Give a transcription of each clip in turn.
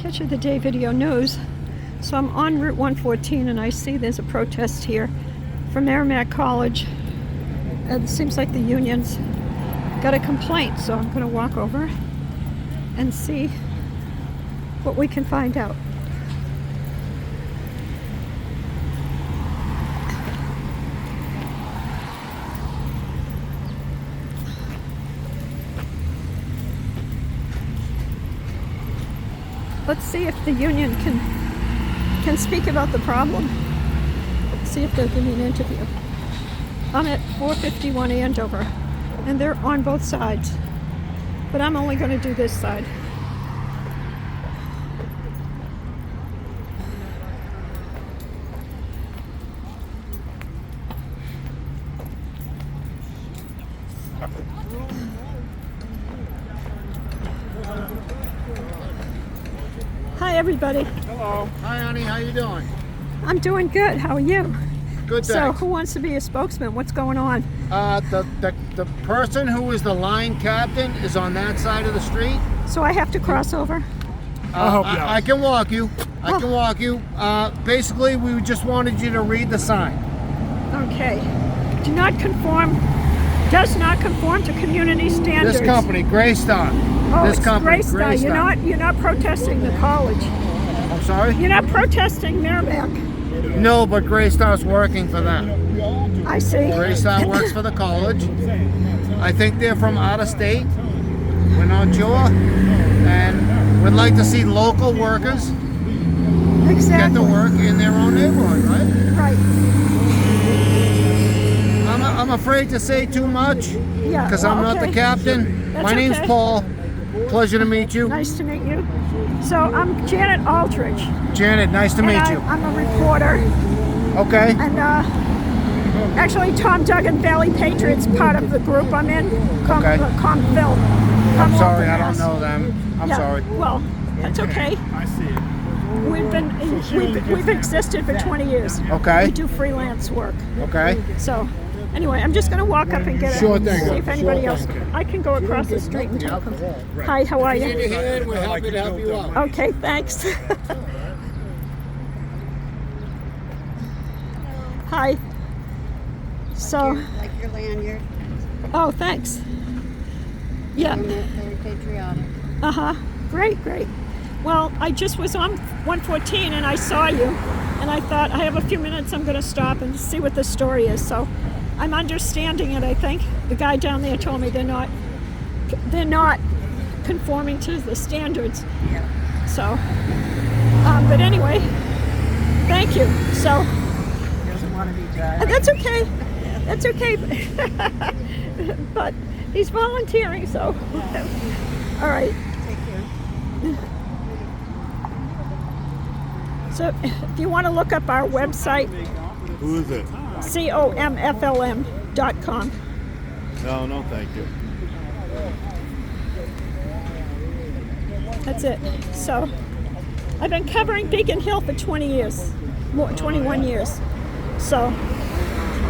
Catch of the Day video news. So I'm on Route 114 and I see there's a protest here from Merrimac College. It seems like the union's got a complaint, so I'm going to walk over and see what we can find out. Let's see if the union can speak about the problem. See if they'll give me an interview. I'm at 451 Andover, and they're on both sides, but I'm only going to do this side. Hi, everybody. Hello. Hi, honey. How you doing? I'm doing good. How are you? Good, thanks. So, who wants to be a spokesman? What's going on? The person who is the line captain is on that side of the street. So I have to cross over? I'll help you out. I can walk you. I can walk you. Basically, we just wanted you to read the sign. Okay. Does not conform to community standards. This company, Greystone. Oh, this it's company, Greystone. You're not protesting the college. I'm sorry? You're not protesting Merrimac. No, but Greystone's working for them. I see. Greystone works for the college. I think they're from out of state. We're not sure. And we'd like to see local workers get to work in their own neighborhood, right? Right. I'm afraid to say too much because I'm not the captain. That's My name's okay. Paul. Pleasure to meet you. Nice to meet you. So I'm Janet Aldridge. Janet, nice to meet you. I'm a reporter. Okay. And actually, Tom Duggan Valley Patriots, part of the group I'm in. Comflm. I'm sorry, I don't know them. I'm sorry. Well, that's okay. I see it. We've existed for 20 years. Okay. We do freelance work. Okay. So, anyway, I'm just going to walk up and get Sure it. thing. See if anybody else. I can go across the street and talk. Hi, how are you? We're happy to help you out. Okay, thanks. Hi. So. Like your lanyard. Oh, thanks. Yeah. Very patriotic. Great. Well, I just was on 114 and I saw you, and I thought I have a few minutes. I'm going to stop and see what the story is. So, I'm understanding it. I think the guy down there told me they're not conforming to the standards. Yeah. So, but anyway, thank you. So, He doesn't want to be judged. that's okay. That's okay. But he's volunteering, so all right. Take care. So if you want to look up our website, Who is it? comflm.com. No, thank you. That's it. So I've been covering Beacon Hill for 20 years, 21 years. So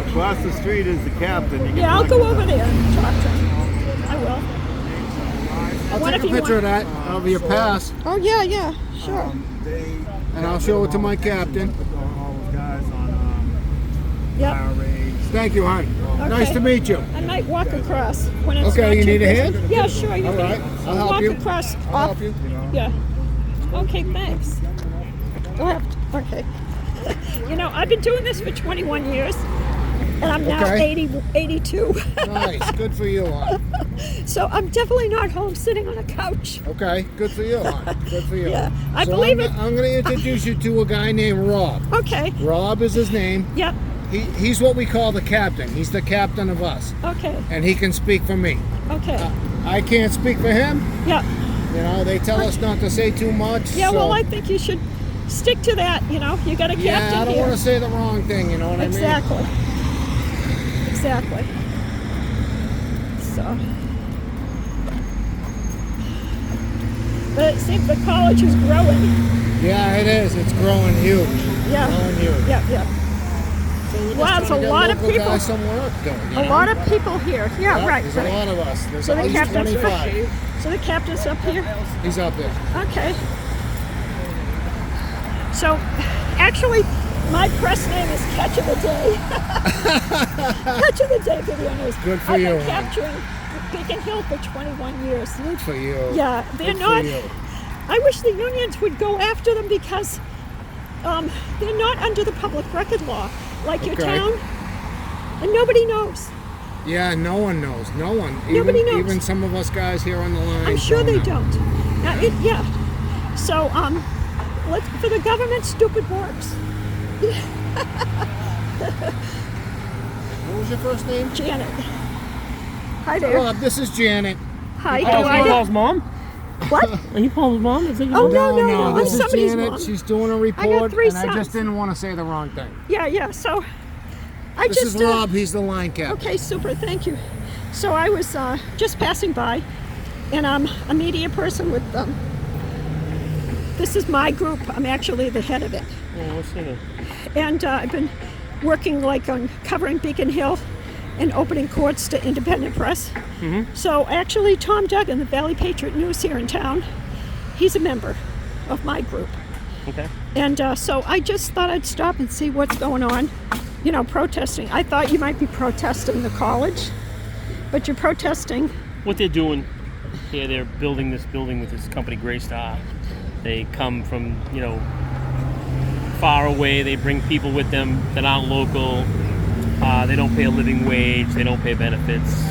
Across the street is the captain. You can yeah, I'll talk go to over him. there and talk to him. I will. I'll What take if a you picture want- of that of your pass, Oh yeah, sure. and I'll show it to my captain. All those guys on Yep. fire raids. Thank you, hon. Okay. Nice to meet you. I might walk across when it's Okay, not you too need a busy. hand? Yeah, sure. You All can right, I'll help walk you. across. I'll help you. Yeah. Okay, thanks. Left. Okay. You know, I've been doing this for 21 years, and I'm now Okay. 82. Nice, good for you, hon. So I'm definitely not home sitting on a couch. Okay, good for you, hon. Good for you. Yeah, I believe it. I'm going to introduce you to a guy named Rob. Okay. Rob is his name. Yep. He's what we call the captain. He's the captain of us, Okay. and he can speak for me. Okay. I can't speak for him. Yeah. You know, they tell us not to say too much. Yeah. so, Well, I think you should stick to that. You know, you got a captain I don't here. want to say the wrong thing. You know what Exactly. So. But it seems the college is growing. I mean? Yeah, it is. It's growing huge. Yeah. Growing huge. Yeah. So we're just Wow, it's trying a to get lot of local people. guys some work done, you A know? lot of people here. Yeah, Yep, right. There's a lot of us. There's So at the least captain's 25. So the captain's up here. He's up there. Okay. So, actually, my press name is Catch of the Day. Catch of the Day video news. Good for I've you, been huh? capturing Beacon Hill for 21 years. Good for you. Yeah, they're Good not. For you. I wish the unions would go after them because they're not under the public record law like your Okay. town, and nobody knows. Yeah, no one knows. No one. Nobody knows. Even some of us guys here on the line. I'm sure they know. don't. Yeah. So, let's for the government, stupid works. What was your first name? Janet. Hi there. Rob, this is Janet. Hi. Oh, How you are you? Paul's mom? What? Are you Paul's mom? Is that your Oh, mom? no, I'm This is somebody's Janet. mom. She's doing a report, three and I sons. just didn't want to say the wrong thing. Yeah. So, I This just is Rob. He's the line captain. Okay, super. Thank you. So I was just passing by, and I'm a media person with them. This is my group. I'm actually the head of it, Oh, what's that? and I've been working like on covering Beacon Hill and opening courts to independent press. So actually, Tom Duggan, the Valley Patriot News here in town, he's a member of my group. Okay. And so I just thought I'd stop and see what's going on, protesting. I thought you might be protesting the college, but you're protesting. What they're doing here, they're building this building with this company, Greystone. They come from, far away. They bring people with them that aren't local. They don't pay a living wage. They don't pay benefits.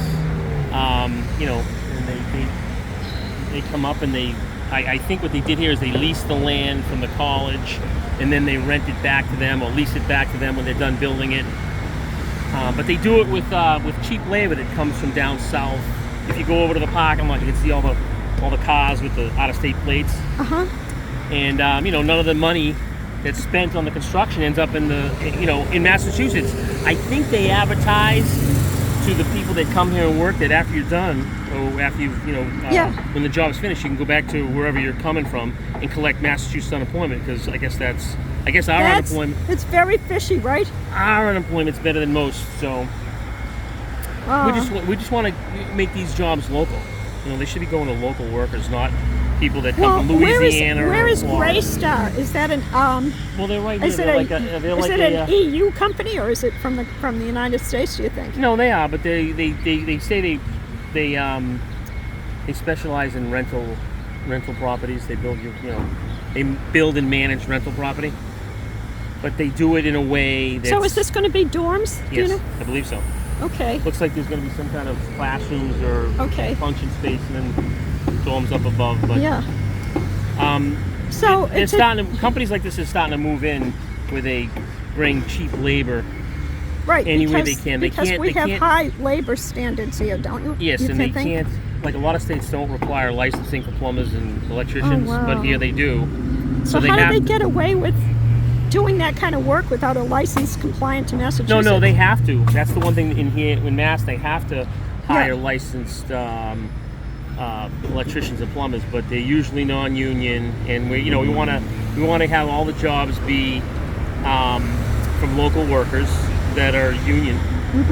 And they come up and I think what they did here is they leased the land from the college, and then they rent it back to them or lease it back to them when they're done building it. But they do it with cheap labor that comes from down south. If you go over to the parking lot, you can see all the cars with the out-of-state plates. And none of the money that's spent on the construction ends up in in Massachusetts. I think they advertise to the people that come here and work that after you're done, or after when the job's finished, you can go back to wherever you're coming from and collect Massachusetts unemployment, because I guess our unemployment. It's very fishy, right? Our unemployment's better than most, so we just want to make these jobs local. They should be going to local workers, not people that come from Louisiana. Where is Florida. Greystone? Is that an Well, they're right here. is it They're a, like a, they're is like it a, an EU company, or is it from the United States? Do you think? No, they are, but they say they specialize in rental properties. They build they build and manage rental property, but they do it in a way that's. So is this going to be dorms? Do Yes, you know? I believe so. Okay. Looks like there's going to be some kind of classrooms or Okay. function space, and then dorms up above. But Yeah. So it's companies like this are starting to move in where they bring cheap labor. right any way because, they can. They because can't- we they have can't- high labor standards here, don't you? Yes, You and they think? can't. Like a lot of states don't require licensing for plumbers and electricians, wow. but here they do. So they how have do they get away with doing that kind of work without a license compliant to Massachusetts? No, they have to. That's the one thing in here in Mass. They have to hire Yeah. licensed electricians and plumbers, but they're usually non-union. And we want to have all the jobs be from local workers that are union,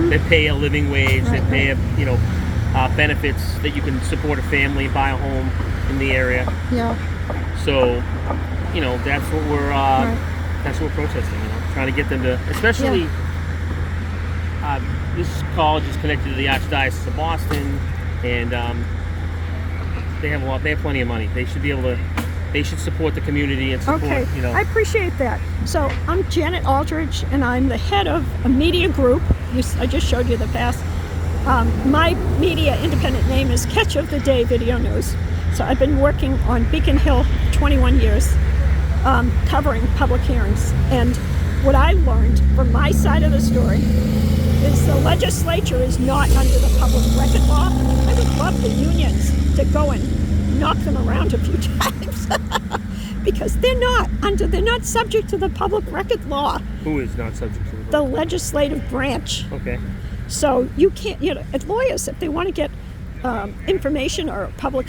that pay a living wage, that pay benefits, that you can support a family, buy a home in the area. Yeah. So, that's what we're that's what we're protesting. Trying to get them to, especially this college is connected to the Archdiocese of Boston, and they have plenty of money. They should be able to. They should support the community and support. Okay, I appreciate that. So I'm Janet Aldridge, and I'm the head of a media group. I just showed you the past. My media independent name is Catch of the Day Video News. So I've been working on Beacon Hill 21 years, covering public hearings. And what I learned from my side of the story is the legislature is not under the public record law. I would love the unions to go and knock them around a few times because they're not subject to the public record law. Who is not subject to The legislative branch. Okay. So you can't, as lawyers, if they want to get information or a public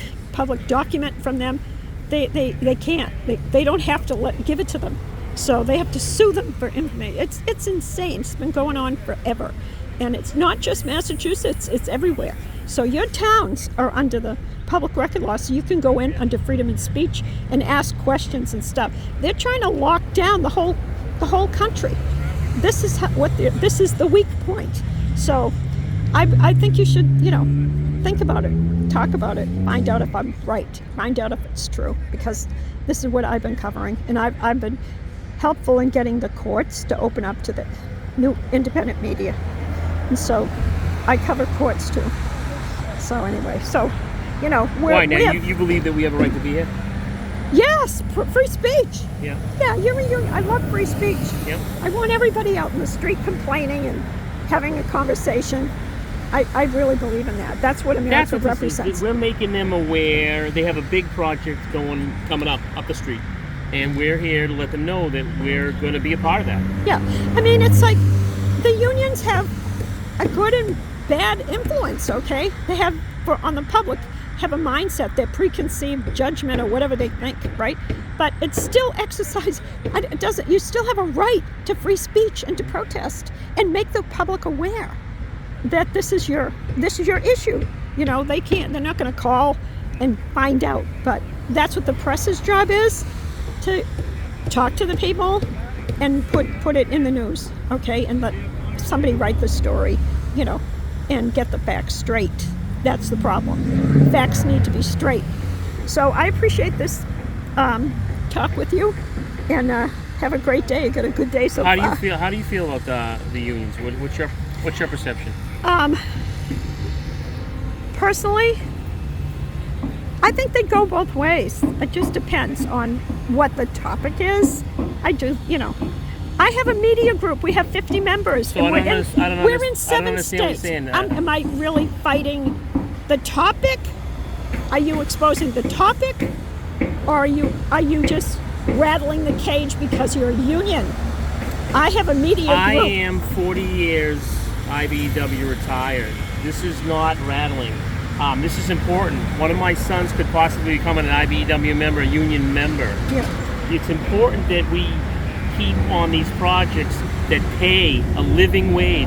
document from them, they can't. They don't have to give it to them. So they have to sue them for information. It's insane. It's been going on forever. And it's not just Massachusetts, it's everywhere. So your towns are under the public record law, so you can go in under freedom of speech and ask questions and stuff. They're trying to lock down the whole country. This is this is the weak point. So I think you should, think about it, talk about it, find out if I'm right, find out if it's true, because this is what I've been covering, and I've been helpful in getting the courts to open up to the new independent media. And so I cover courts too. So anyway, Why now? You believe that we have a right to be here? Yes, free speech. Yeah. Yeah, I love free speech. Yep. I want everybody out in the street complaining and having a conversation. I really believe in that. That's what America represents. We're making them aware. They have a big project coming up the street, and we're here to let them know that we're going to be a part of that. Yeah, I mean, it's like the unions have a good and bad influence. Okay, they have on the public have a mindset, their preconceived judgment or whatever they think, right? But it's still exercise. It doesn't. You still have a right to free speech and to protest and make the public aware that this is your issue. They're not going to call and find out, but that's what the press's job is, to talk to the people and put it in the news, okay, and let somebody write the story, and get the facts straight. That's the problem. Facts need to be straight. So I appreciate this talk with you, and have a great day. You got a good day so far. How do you feel about the unions? What's your perception? Personally, I think they go both ways. It just depends on what the topic is. I have a media group. We have 50 members. So and we're in 7 states. Am I really fighting the topic? Are you exposing the topic? Or are you just rattling the cage because you're a union? I have a media group. I am 40 years IBEW retired. This is not rattling. This is important. One of my sons could possibly become an IBEW member, a union member. Yeah. It's important that we keep on these projects that pay a living wage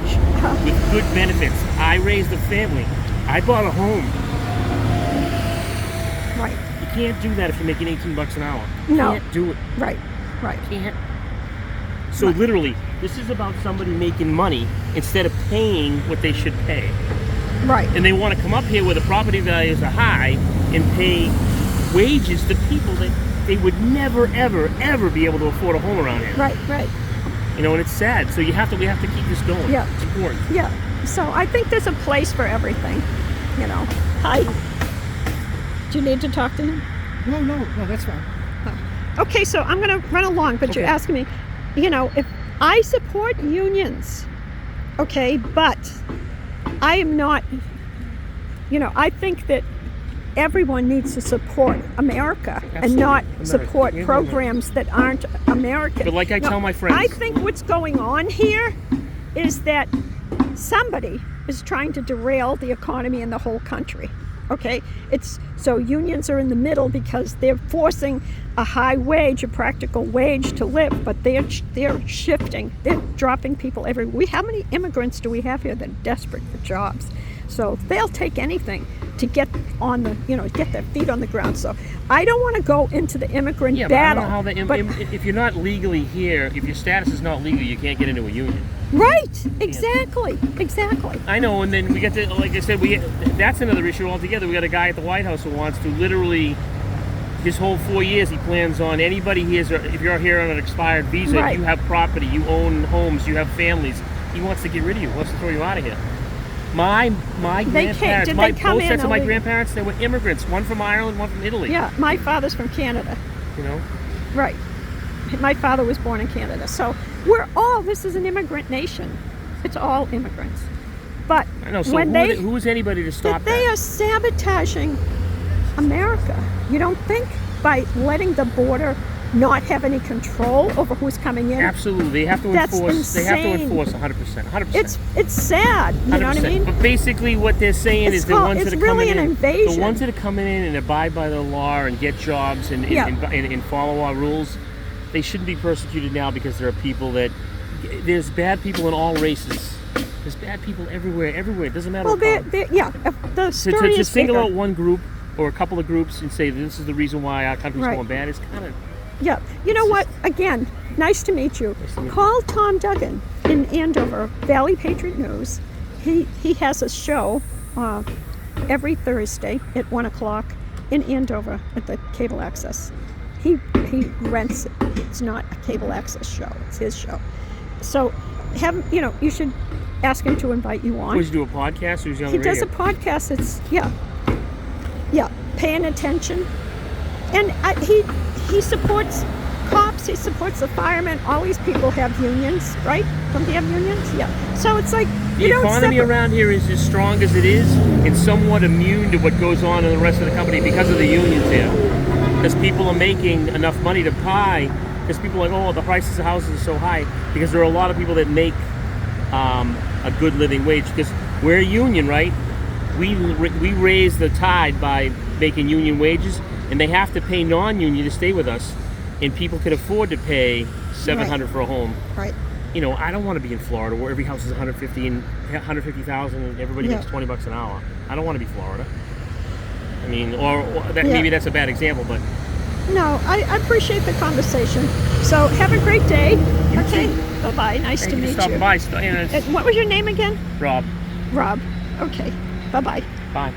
with good benefits. I raised a family. I bought a home. Right. You can't do that if you're making $18 an hour. You No. can't do it. Right. You can't. So literally, this is about somebody making money instead of paying what they should pay. Right. And they want to come up here where the property values are high and pay wages to people that they would never, ever, ever be able to afford a home around here. Right. And it's sad. So we have to keep this going. Yeah. It's important. Yeah. So I think there's a place for everything. Hi. Do you need to talk to him? No, that's fine. Okay, so I'm going to run along, but you're asking me, if I support unions, okay, but I am not, I think that everyone needs to support America and not support programs that aren't American. But like I tell my friends, I think what's going on here is that somebody is trying to derail the economy in the whole country. Okay, so unions are in the middle because they're forcing a high wage, a practical wage to live, but they're shifting, they're dropping people everywhere. How many immigrants do we have here that are desperate for jobs? So they'll take anything to get on get their feet on the ground. So I don't want to go into the immigrant battle. But I don't know how if you're not legally here, if your status is not legal, you can't get into a union. Right, exactly. I know, and then we get to, like I said, that's another issue altogether. We got a guy at the White House who wants to literally, his whole 4 years, he plans on anybody here, if you're here on an expired visa, right. You have property, you own homes, you have families, he wants to get rid of you, wants to throw you out of here. My grandparents, both sets of my grandparents, they were immigrants, one from Ireland, one from Italy. Yeah, my father's from Canada. Right. My father was born in Canada. So this is an immigrant nation. It's all immigrants. But I know, so who is anybody to stop that? They are sabotaging America. You don't think by letting the border not have any control over who's coming in? Absolutely. They have to enforce. They have to enforce 100%. It's sad. You 100%. know what I mean? But basically, what they're saying is the ones that are coming in, invasion. the ones that are coming in and abide by the law and get jobs and follow our rules, they shouldn't be persecuted now because there are people that. There's bad people in all races. There's bad people everywhere. It doesn't matter. Well, the story to is single bigger. out one group or a couple of groups and say this is the reason why our country's Right. going bad is kind of. Yeah. You know what? Again, nice to meet you. Nice to meet you. Call Tom Duggan in Andover, Valley Patriot News. He has a show every Thursday at 1 o'clock in Andover at the cable access. He rents it. It's not a cable access show. It's his show. So you should ask him to invite you on. Was he do a podcast or was he on He the does radio? a podcast. It's paying attention, and he supports cops. He supports the firemen. All these people have unions, right? Don't they have unions? Yeah. So it's like The economy around here is as strong as it is. It's somewhat immune to what goes on in the rest of the company because of the unions here. Because people are making enough money to buy. Because people are like, oh, the prices of houses are so high. Because there are a lot of people that make a good living wage. Because we're a union, right? We raise the tide by making union wages, and they have to pay non-union to stay with us. And people can afford to pay $700 for a home. right. You know, I don't want to be in Florida where every house is $150,000 and everybody makes $20 an hour. I don't want to be Florida. I mean, or that maybe that's a bad example, but No, I appreciate the conversation. So have a great day. You Okay. too. Bye-bye. Nice thank to you for meet stopping you. by. And what was your name again? Rob, Rob. Okay. Bye-bye. bye.